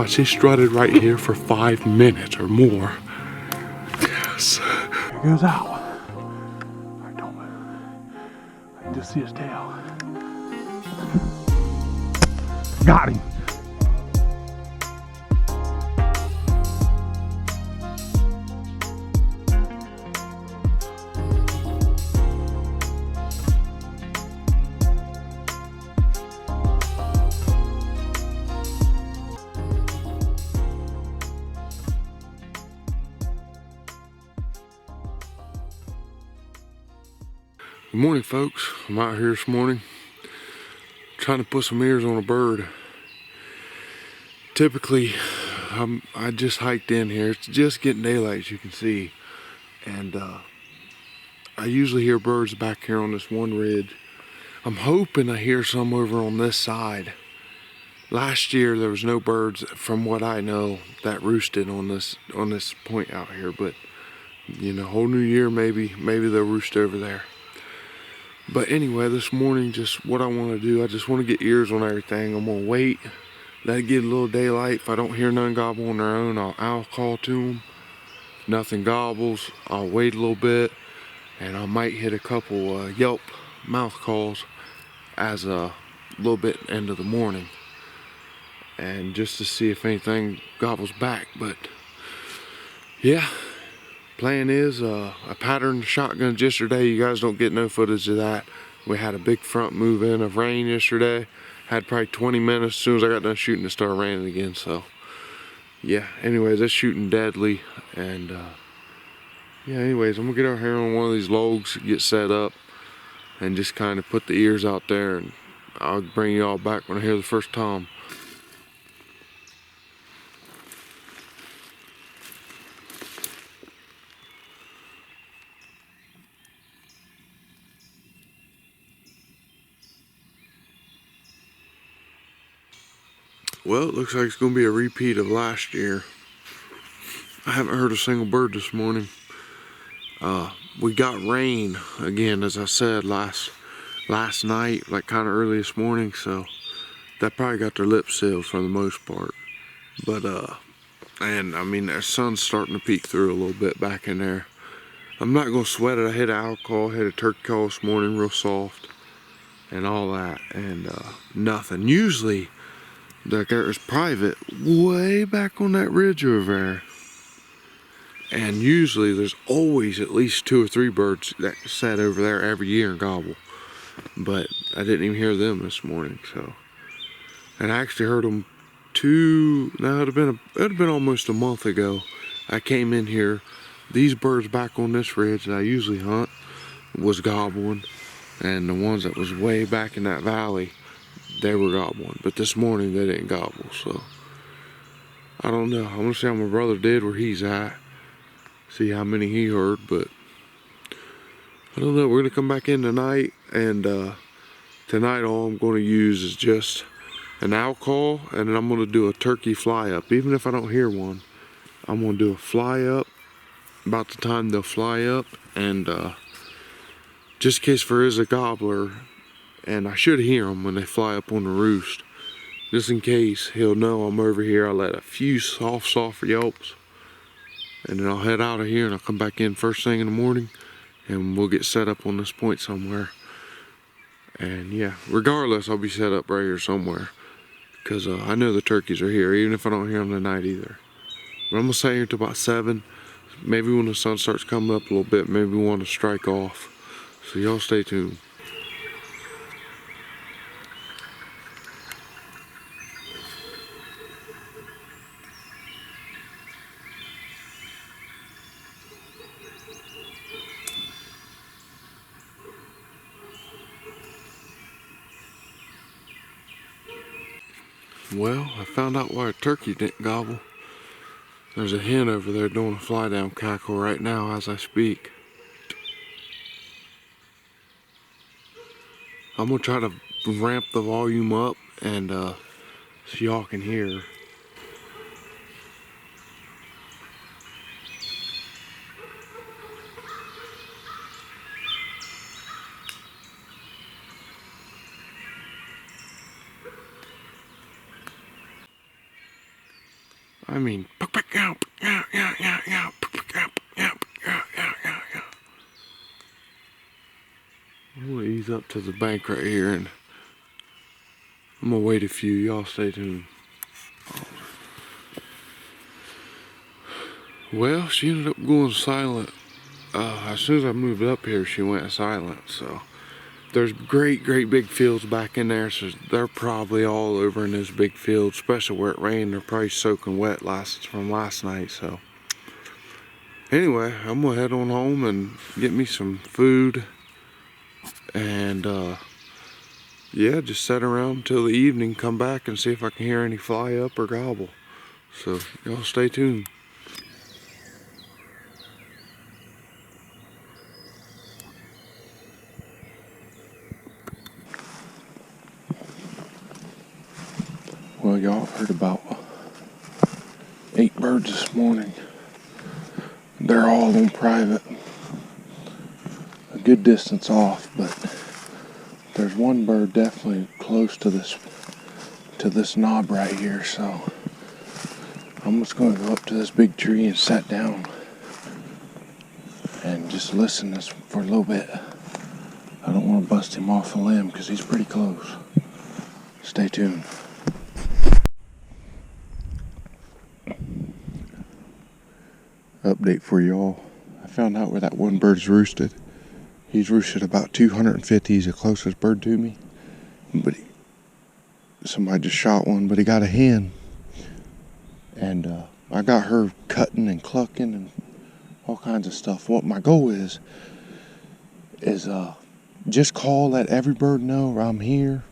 gosh, he strutted right here for 5 minutes or more. Yes. Here goes out. I can just see his tail. Got him. Good morning, folks. I'm out here this morning trying to put some ears on a bird. Typically, I just hiked in here. It's just getting daylight, as you can see. And I usually hear birds back here on this one ridge. I'm hoping I hear some over on this side. Last year, there was no birds, from what I know, that roosted on this point out here. But, you know, whole new year, maybe they'll roost over there. But anyway, this morning, just what I want to do, I just want to get ears on everything. I'm going to wait, let it get a little daylight. If I don't hear none gobble on their own, I'll call to them. If nothing gobbles, I'll wait a little bit, and I might hit a couple yelp mouth calls as a little bit end of the morning. And just to see if anything gobbles back. But yeah. Plan is, I patterned the shotguns yesterday. You guys don't get no footage of that. We had a big front move in of rain yesterday. Had probably 20 minutes. As soon as I got done shooting, it started raining again. So, yeah. Anyways, that's shooting deadly. And, yeah, anyways, I'm going to get our hair on one of these logs, get set up, and just kind of put the ears out there. And I'll bring you all back when I hear the first tom. Well, it looks like it's going to be a repeat of last year. I haven't heard a single bird this morning. We got rain again, as I said, last night, like kind of early this morning, so that probably got their lips sealed for the most part. But, and I mean, the sun's starting to peek through a little bit back in there. I'm not going to sweat it. I hit an owl call, hit a turkey call this morning, real soft, and all that, and nothing. Usually, like there's private way back on that ridge over there, and usually there's always at least 2 or 3 birds that sat over there every year and gobble. But I didn't even hear them this morning. So, and I actually heard them it'd have been almost a month ago. I came in here, these birds back on this ridge that I usually hunt was gobbling, and the ones that was way back in that valley, they were gobbling. But this morning they didn't gobble, so I don't know. I'm gonna see how my brother did where he's at, see how many he heard, but I don't know. We're gonna come back in tonight, and tonight all I'm gonna use is just an owl call, and then I'm gonna do a turkey fly up. Even if I don't hear one, I'm gonna do a fly up about the time they'll fly up, and just in case there is a gobbler, and I should hear them when they fly up on the roost. Just in case, he'll know I'm over here. I'll let a few soft yelps, and then I'll head out of here, and I'll come back in first thing in the morning, and we'll get set up on this point somewhere. And yeah, regardless, I'll be set up right here somewhere, because I know the turkeys are here, even if I don't hear them tonight either. But I'm gonna stay here till about 7. Maybe when the sun starts coming up a little bit, maybe we want to strike off. So y'all stay tuned. Well, I found out why a turkey didn't gobble. There's a hen over there doing a fly down cackle right now as I speak. I'm gonna try to ramp the volume up and so y'all can hear. I mean, I'm gonna ease up to the bank right here and I'm gonna wait a few. Y'all stay tuned. Well, she ended up going silent. As soon as I moved up here, she went silent. So there's great big fields back in there. So they're probably all over in this big field, especially where it rained. They're probably soaking wet from last night. So anyway, I'm gonna head on home and get me some food. And yeah, just sit around until the evening, come back and see if I can hear any fly up or gobble. So y'all stay tuned. Well, y'all heard about 8 birds this morning. They're all on private, a good distance off, but there's one bird definitely close to this knob right here, so I'm just going to go up to this big tree and sit down and just listen this for a little bit. I don't want to bust him off the limb because he's pretty close. Stay tuned. Update for y'all. I found out where that one bird's roosted. He's roosted about 250. He's the closest bird to me. But somebody just shot one, but he got a hen. And I got her cutting and clucking and all kinds of stuff. What my goal is just call, let every bird know I'm here.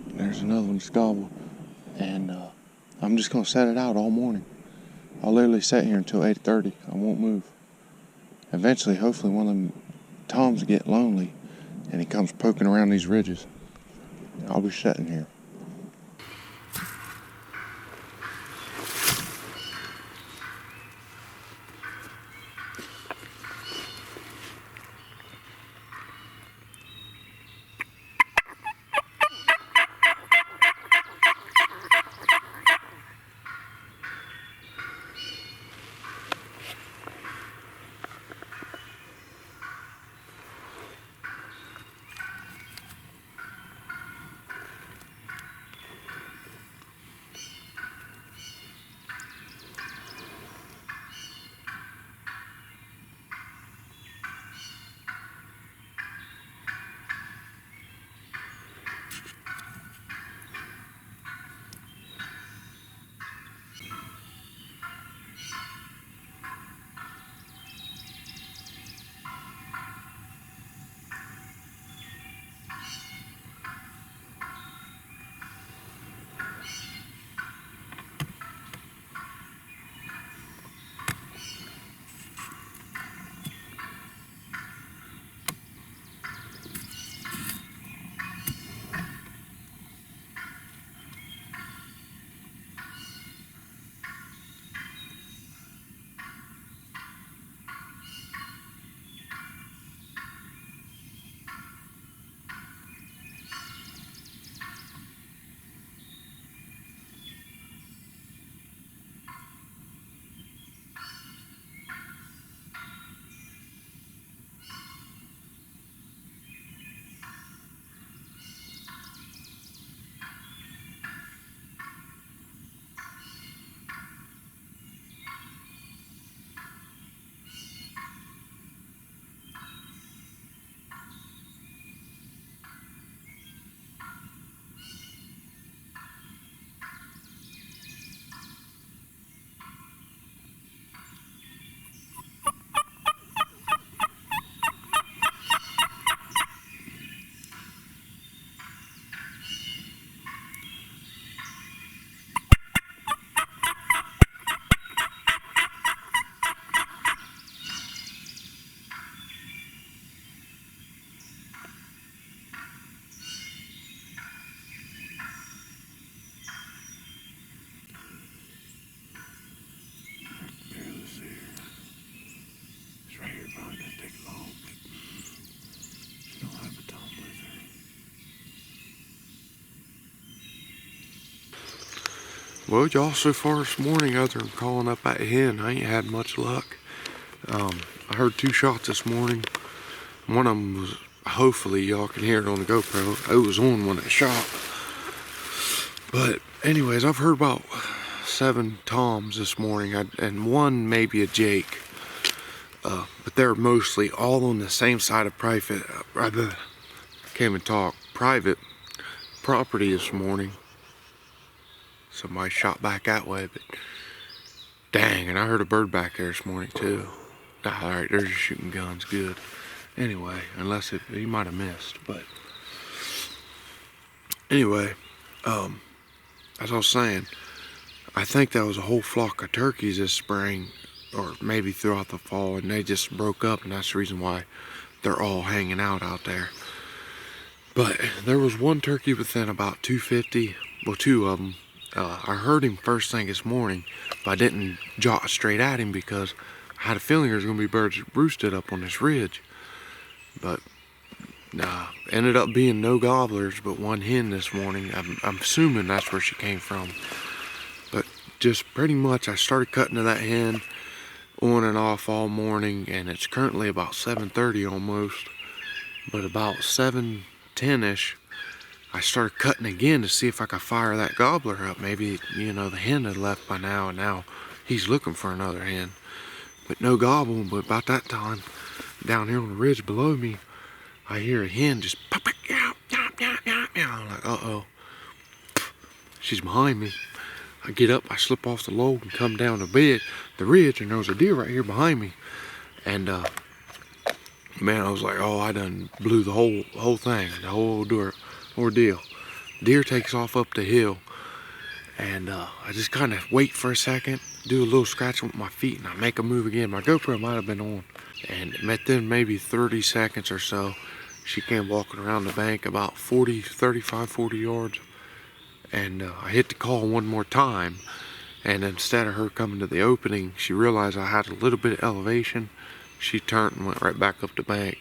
There's another one just gobbled. And I'm just going to set it out all morning. I'll literally sit here until 8:30. I won't move. Eventually, hopefully, one of them toms get lonely and he comes poking around these ridges. I'll be sitting here. Well, y'all, so far this morning, other than calling up that hen, I ain't had much luck. I heard 2 shots this morning. One of them was, hopefully y'all can hear it on the GoPro. It was on when it shot. But anyways, I've heard about 7 toms this morning, and 1 maybe a Jake. But they're mostly all on the same side of private, can't even talk, private property this morning. Somebody shot back that way, but dang, and I heard a bird back there this morning too. Alright, they're just shooting guns, good. Anyway, unless he might have missed, but anyway, as I was saying, I think that was a whole flock of turkeys this spring, or maybe throughout the fall, and they just broke up, and that's the reason why they're all hanging out there. But there was 1 turkey within about 250, well, 2 of them. I heard him first thing this morning, but I didn't jot straight at him because I had a feeling there was going to be birds roosted up on this ridge. But ended up being no gobblers, but 1 hen this morning. I'm assuming that's where she came from. But just pretty much I started cutting to that hen on and off all morning, and it's currently about 7:30 almost. But about 7:10ish, I started cutting again to see if I could fire that gobbler up. Maybe, you know, the hen had left by now, and now he's looking for another hen. But no gobble. But about that time, down here on the ridge below me, I hear a hen just pop, pop, meow, meow, meow, meow, meow. I'm like, uh-oh. She's behind me. I get up, I slip off the log and come down the ridge, and there was a deer right here behind me. And man, I was like, oh, I done blew the whole thing, the whole ordeal. Deer takes off up the hill, and I just kind of wait for a second, do a little scratching with my feet, and I make a move again. My GoPro might have been on, and within maybe 30 seconds or so, she came walking around the bank about 35, 40 yards, and I hit the call 1 more time, and instead of her coming to the opening, she realized I had a little bit of elevation. She turned and went right back up the bank,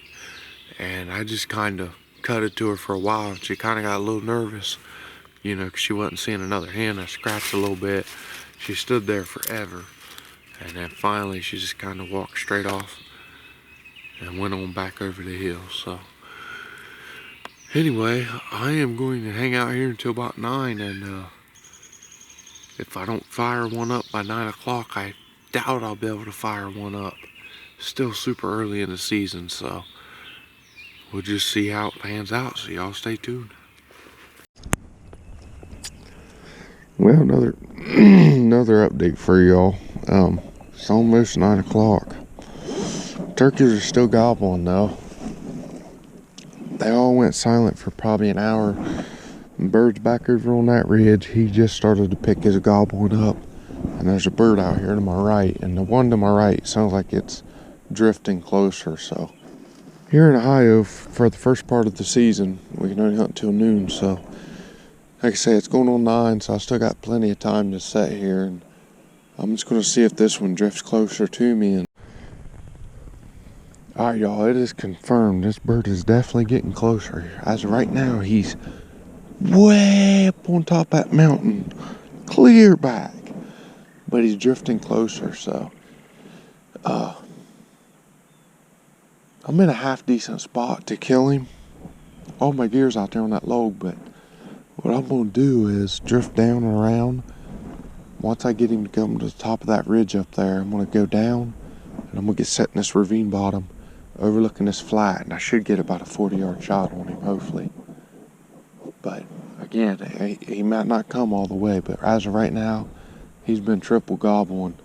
and I just kind of cut it to her for a while, and she kind of got a little nervous, you know, because she wasn't seeing another hen. I scratched a little bit. She stood there forever, and then finally she just kind of walked straight off and went on back over the hill. So anyway, I am going to hang out here until about 9, and if I don't fire one up by 9 o'clock, I doubt I'll be able to fire one up. Still super early in the season, so we'll just see how it pans out, so y'all stay tuned. Well, another update for y'all. It's almost 9 o'clock. Turkeys are still gobbling though. They all went silent for probably an hour. Bird's back over on that ridge. He just started to pick his gobbling up. And there's a bird out here to my right, and the one to my right sounds like it's drifting closer. So here in Ohio, for the first part of the season, we can only hunt until noon. So like I say, it's going on 9, so I still got plenty of time to sit here, and I'm just going to see if this one drifts closer to me. And alright, y'all, it is confirmed. This bird is definitely getting closer. As of right now, he's way up on top of that mountain, clear back, but he's drifting closer. So I'm in a half decent spot to kill him. All my gear's out there on that log, but what I'm going to do is drift down and around. Once I get him to come to the top of that ridge up there, I'm going to go down, and I'm going to get set in this ravine bottom overlooking this flat, and I should get about a 40-yard shot on him, hopefully. But again, he might not come all the way, but as of right now, he's been triple gobbling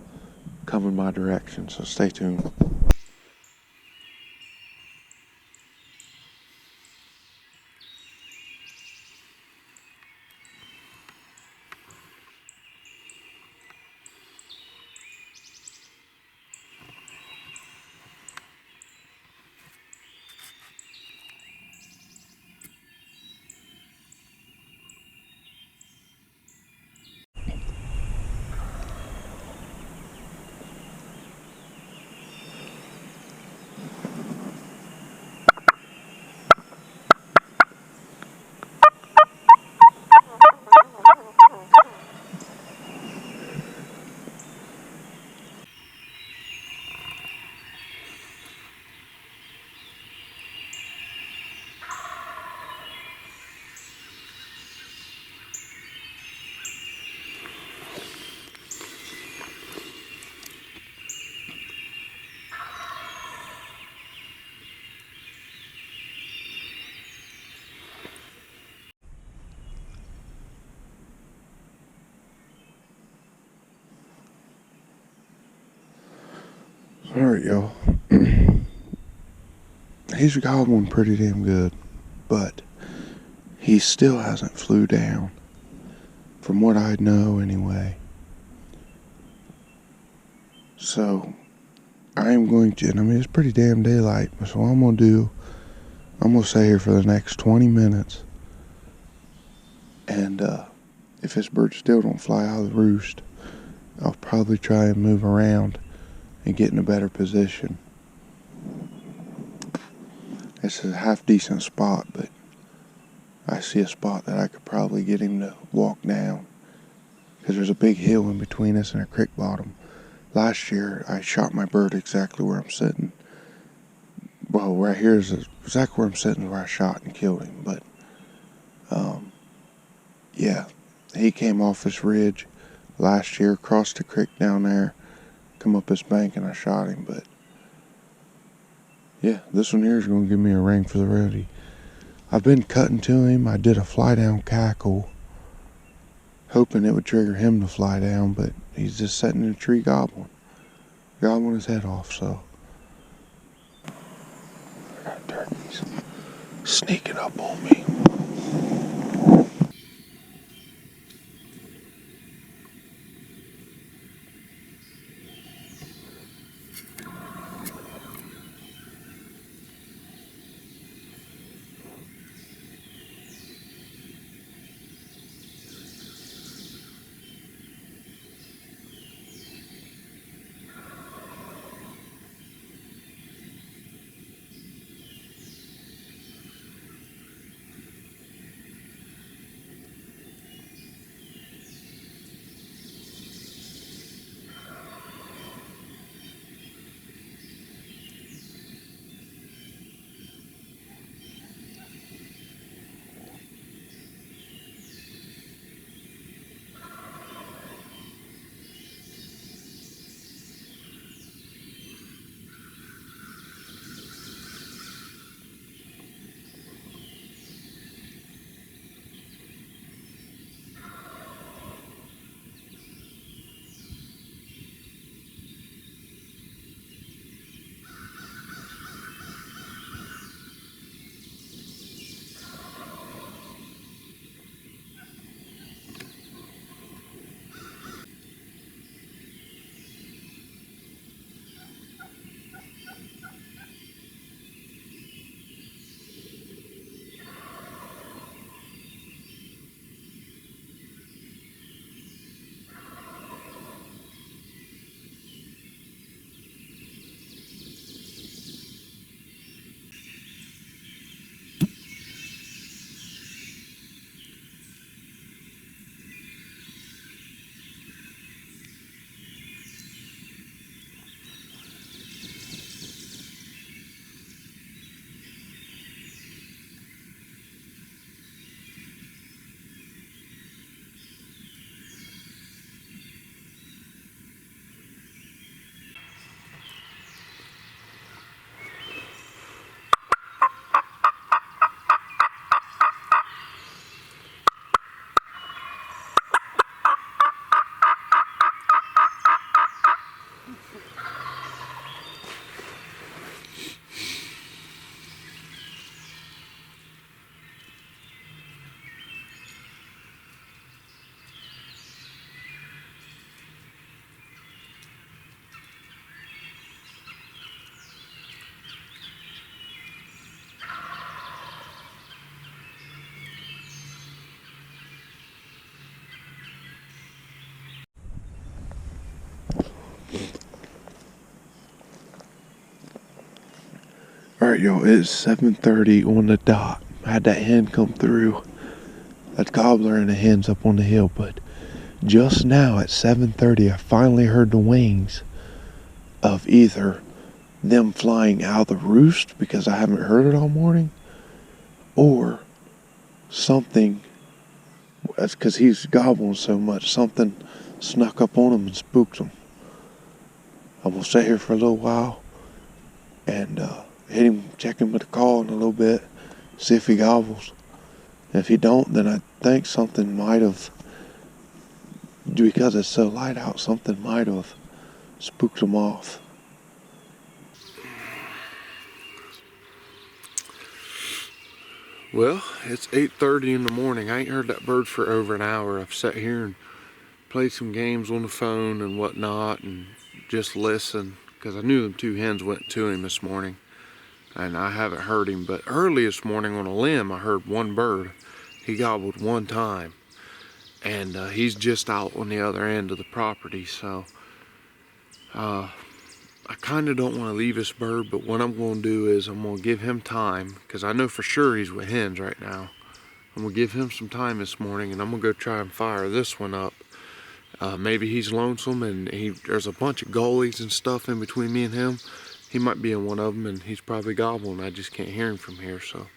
coming my direction, so stay tuned. Alright, y'all. He's gobbling pretty damn good, but he still hasn't flew down. From what I know, anyway. So, I am going to, and I mean, it's pretty damn daylight, so what I'm going to do, I'm going to stay here for the next 20 minutes. And, if this bird still don't fly out of the roost, I'll probably try and move around and get in a better position. This is a half decent spot, but I see a spot that I could probably get him to walk down, because there's a big hill in between us and a creek bottom. Last year, I shot my bird exactly where I'm sitting. Well, right here is exactly where I'm sitting, where I shot and killed him. But, yeah, he came off this ridge last year, crossed the creek down there, come up this bank, and I shot him. But, yeah, this one here is going to give me a ring for the roadie. I've been cutting to him. I did a fly down cackle, hoping it would trigger him to fly down, but he's just sitting in a tree gobbling his head off. So I got turkeys sneaking up on me. Alright, y'all, it's 7:30 on the dot. I had that hen come through. That gobbler and the hen's up on the hill, but just now at 7:30, I finally heard the wings of either them flying out of the roost, because I haven't heard it all morning, or something, that's because he's gobbling so much, something snuck up on him and spooked him. I'm going to stay here for a little while and hit him, check him with a call in a little bit, see if he gobbles. And if he don't, then I think something might have, because it's so light out, something might have spooked him off. Well, it's 8:30 in the morning. I ain't heard that bird for over an hour. I've sat here and played some games on the phone and whatnot and just listened because I knew them two hens went to him this morning and I haven't heard him. But early this morning on a limb, I heard one bird. He gobbled one time and he's just out on the other end of the property. So I kind of don't want to leave this bird, but what I'm going to do is I'm going to give him time because I know for sure he's with hens right now. I'm going to give him some time this morning and I'm going to go try and fire this one up. Maybe he's lonesome and there's a bunch of gullies and stuff in between me and him. He might be in one of them and he's probably gobbling. I just can't hear him from here, so.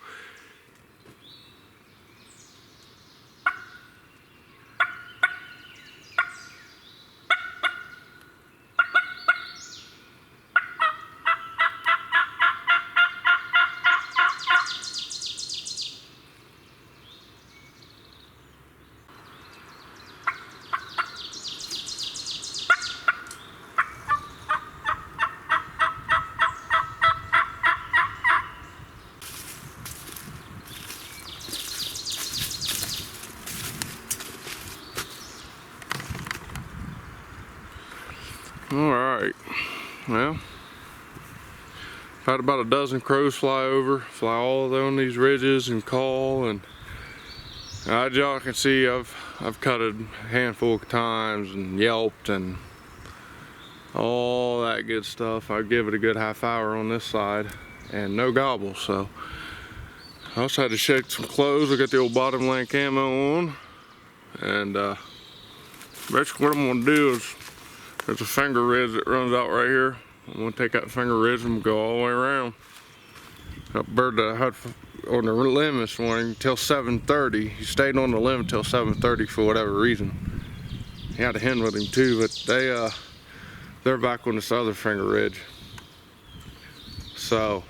Alright, well, I've had about a dozen crows fly all on these ridges and call, and as y'all can see, I've cutted a handful of times and yelped and all that good stuff. I'd give it a good half hour on this side and no gobble, so I also had to shake some clothes. I got the old bottom lane camo on, and basically what I'm gonna do is there's a finger ridge that runs out right here. I'm gonna take that finger ridge and go all the way around. That bird that I had on the limb this morning until 7:30. He stayed on the limb until 7:30 for whatever reason. He had a hen with him too, but they're back on this other finger ridge. So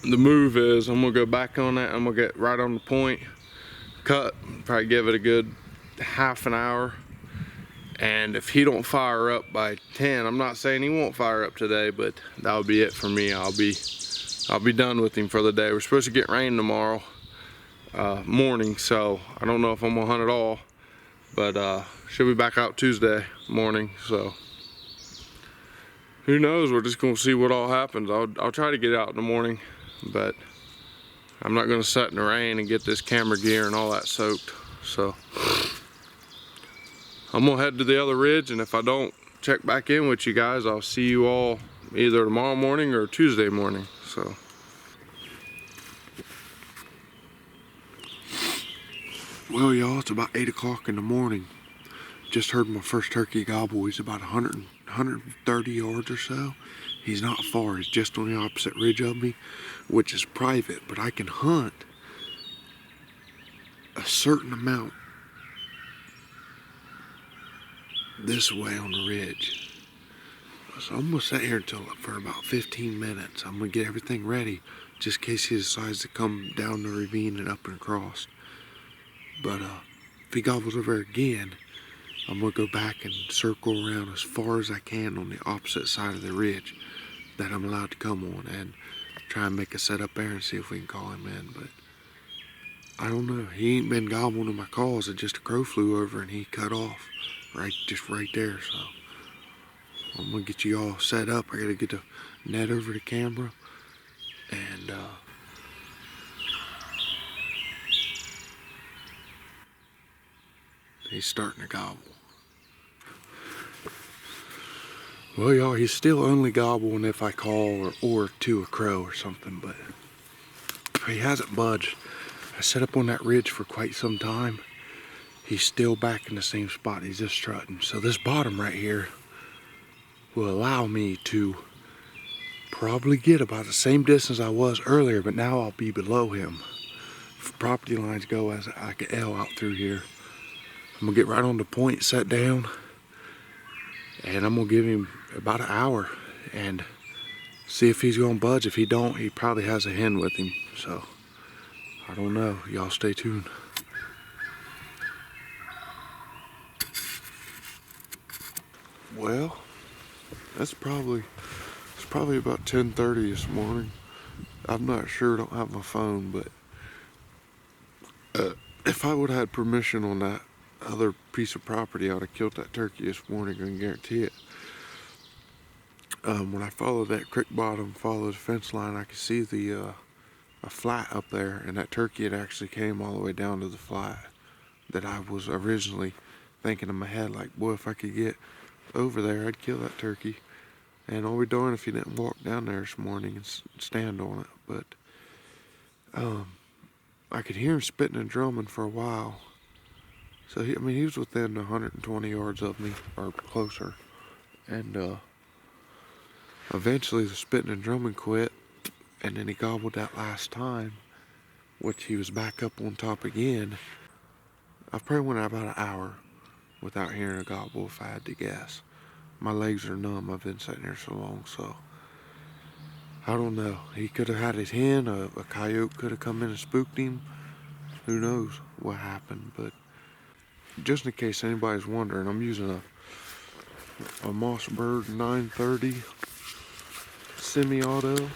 the move is I'm gonna go back on that. I'm gonna get right on the point, cut, probably give it a good half an hour. And if he don't fire up by 10, I'm not saying he won't fire up today, but that'll be it for me. I'll be done with him for the day. We're supposed to get rain tomorrow morning, so I don't know if I'm gonna hunt at all, but should be back out Tuesday morning, so who knows? We're just gonna see what all happens. I'll try to get out in the morning, but I'm not gonna sit in the rain and get this camera gear and all that soaked, so I'm gonna head to the other ridge, and if I don't check back in with you guys, I'll see you all either tomorrow morning or Tuesday morning. So well, y'all, it's about 8 o'clock in the morning. Just heard my first turkey gobble. He's about 130 yards or so. He's not far. He's just on the opposite ridge of me, which is private, but I can hunt a certain amount this way on the ridge. So I'm gonna sit here for about 15 minutes. I'm gonna get everything ready just in case he decides to come down the ravine and up and across. But if he gobbles over again, I'm gonna go back and circle around as far as I can on the opposite side of the ridge that I'm allowed to come on and try and make a setup there and see if we can call him in. But I don't know. He ain't been gobbling to my calls. It just a crow flew over and he cut off. Just right there, so I'm gonna get you all set up. I gotta get the net over the camera, and he's starting to gobble. Well, y'all, he's still only gobbling if I call or to a crow or something, but he hasn't budged. I set up on that ridge for quite some time. He's still back in the same spot. He's just strutting. So this bottom right here will allow me to probably get about the same distance I was earlier, but now I'll be below him. If property lines go as like an L out through here, I'm gonna get right on the point, set down, and I'm gonna give him about an hour and see if he's gonna budge. If he don't, he probably has a hen with him. So I don't know. Y'all stay tuned. Well, it's probably about 10:30 this morning. I'm not sure, don't have my phone, but If I would have had permission on that other piece of property, I would have killed that turkey this morning, I can guarantee it. When I followed that creek bottom, followed the fence line, I could see a flat up there, and that turkey had actually came all the way down to the flat that I was originally thinking in my head, like, boy, if I could get over there, I'd kill that turkey. And I'll be darned if he didn't walk down there this morning and stand on it. But I could hear him spitting and drumming for a while. So he was within 120 yards of me, or closer. And eventually the spitting and drumming quit, and then he gobbled that last time, which he was back up on top again. I probably went about an hour without hearing a gobble, if I had to guess. My legs are numb, I've been sitting here so long, so I don't know. He could have had his hen, a coyote could have come in and spooked him. Who knows what happened, but just in case anybody's wondering, I'm using a Mossberg 930 semi-auto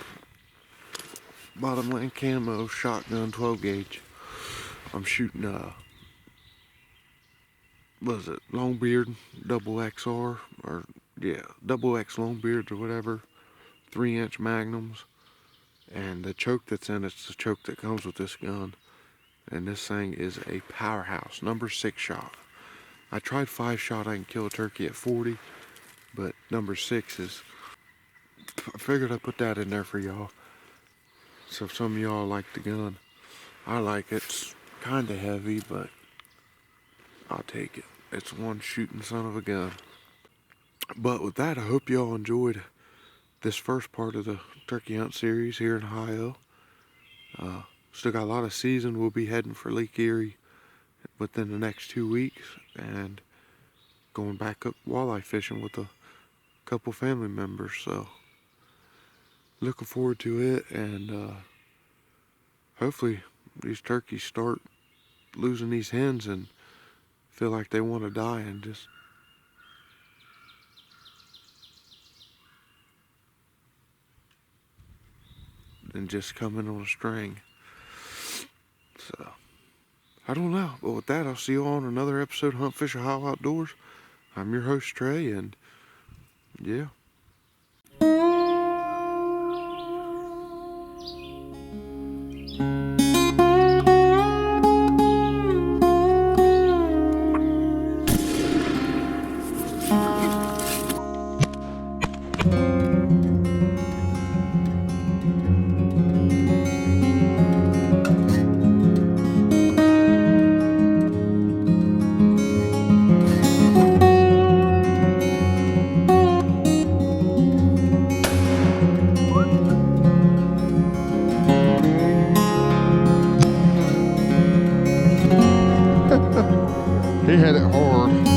bottom lane camo shotgun 12 gauge. I'm shooting Longbeard double XR, or yeah, double X Longbeards or whatever, 3-inch magnums, and the choke that's in it's the choke that comes with this gun, and this thing is a powerhouse. Number 6 shot. I tried 5 shot, I can kill a turkey at 40, but number 6 is, I figured I'd put that in there for y'all. So if some of y'all like the gun, I like it. It's kind of heavy, but I'll take it. It's one shooting son of a gun. But with that, I hope y'all enjoyed this first part of the turkey hunt series here in Ohio. Still got a lot of season. We'll be heading for Lake Erie within the next 2 weeks, and going back up walleye fishing with a couple family members. So looking forward to it, and hopefully these turkeys start losing these hens and feel like they want to die and just come in on a string. So I don't know, but with that, I'll see you all on another episode of Hunt Fish Ohio Outdoors. I'm your host Trey, and yeah. He had it hard.